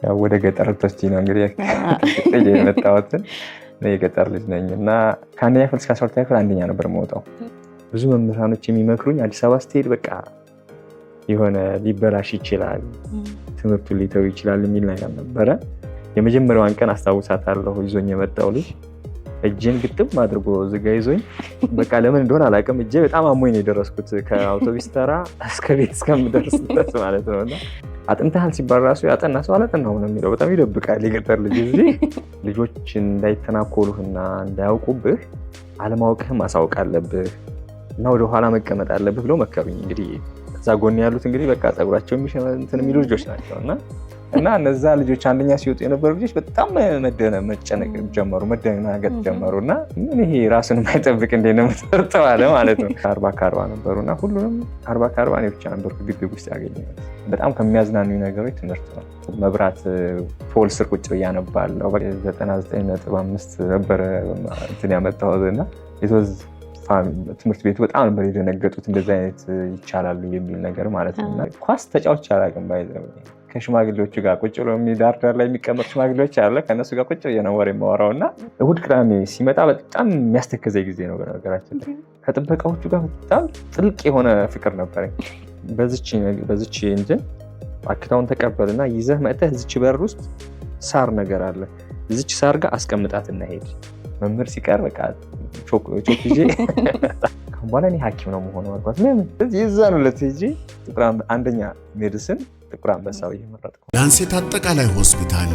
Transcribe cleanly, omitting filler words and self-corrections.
ያው ወደ ገጠር ተስቲና እንግዲህ የመጣሁት የገጠር ልጅ ነኝ እና ከአንደኛ ክፍል እስከ 12ኛ ክፍል አንደኛ ነበር የምወጣው። ብዙ መምህራኖች የሚመክሩኝ አዲስ አበባ ስትሄድ በቃ የሆነ ሊበላሽ ይችላል፣ ትምህርቱን ሊተው ይችላል የሚል ነገር ነበረ። የመጀመሪያዋን ቀን አስታውሳታለሁ። ይዞኝ የመጣው ልጅ እጄን ግጥም አድርጎ ዝጋ ይዞኝ በቃ ለምን እንደሆነ አላውቅም፣ እጄ በጣም አሞኝ ነው የደረስኩት ከአውቶቢስ ተራ እስከ ቤት እስከምደርስ ድረስ ማለት ነው። እና አጥንተሃል ሲባል ራሱ ያጠና ሰው አላጠናሁም ነው የሚለው። በጣም ይደብቃል የገጠር ልጅ። እዚህ ልጆች እንዳይተናኮሉህና እንዳያውቁብህ አለማወቅህም ማሳወቅ አለብህ እና ወደኋላ መቀመጥ አለብህ ብለው መከሩኝ። እንግዲህ እዛ ጎን ያሉት እንግዲህ በቃ ፀጉራቸው እንትን የሚሉ ልጆች ናቸው እና እነዛ ልጆች አንደኛ ሲወጡ የነበሩ ልጆች በጣም መጨነቅ ጀመሩ፣ መደናገጥ ጀመሩ። እና ምን ይሄ ራሱን የማይጠብቅ እንዴት ነው የምትጠርጠው አለ ማለት ነው። 40 ነበሩ እና ሁሉንም 40 እኔ ብቻ ነበርኩ ግቢ ውስጥ ያገኘሁት። በጣም ከሚያዝናኑኝ ነገሮች ትምህርት ነው። መብራት ፖል ስር ቁጭ ብዬ አነባለሁ። 99.5 ነበረ እንትን ያመጣሁት እና ትምህርት ቤቱ በጣም ነበር የደነገጡት። እንደዚህ አይነት ይቻላሉ የሚል ነገር ማለት ነው። እና ኳስ ተጫውቼ አላውቅም። ከሽማግሌዎቹ ጋር ቁጭ ብሎ ዳር ላይ የሚቀመጡ ሽማግሌዎች አለ፣ ከእነሱ ጋር ቁጭ ብዬ ነው ወሬ የማወራው። እና እሑድ ቅዳሜ ሲመጣ በጣም የሚያስተክዘኝ ጊዜ ነው። በነገራችን ላይ ከጥበቃዎቹ ጋር በጣም ጥልቅ የሆነ ፍቅር ነበረኝ። በዚች እንትን አክታውን ተቀበልና ይዘህ መጥተህ እዚች በር ውስጥ ሳር ነገር አለ፣ እዚች ሳር ጋር አስቀምጣት እና ሄድ። መምህር ሲቀር በቃ ቾክ ይዤ በኋላ እኔ ሐኪም ነው መሆኑ አልኳት። ለምን የዛን ዕለት ሄጄ አንደኛ ሜዲሲን ጥቁር አንበሳ እየመረጥኩ ላንሴት አጠቃላይ ሆስፒታል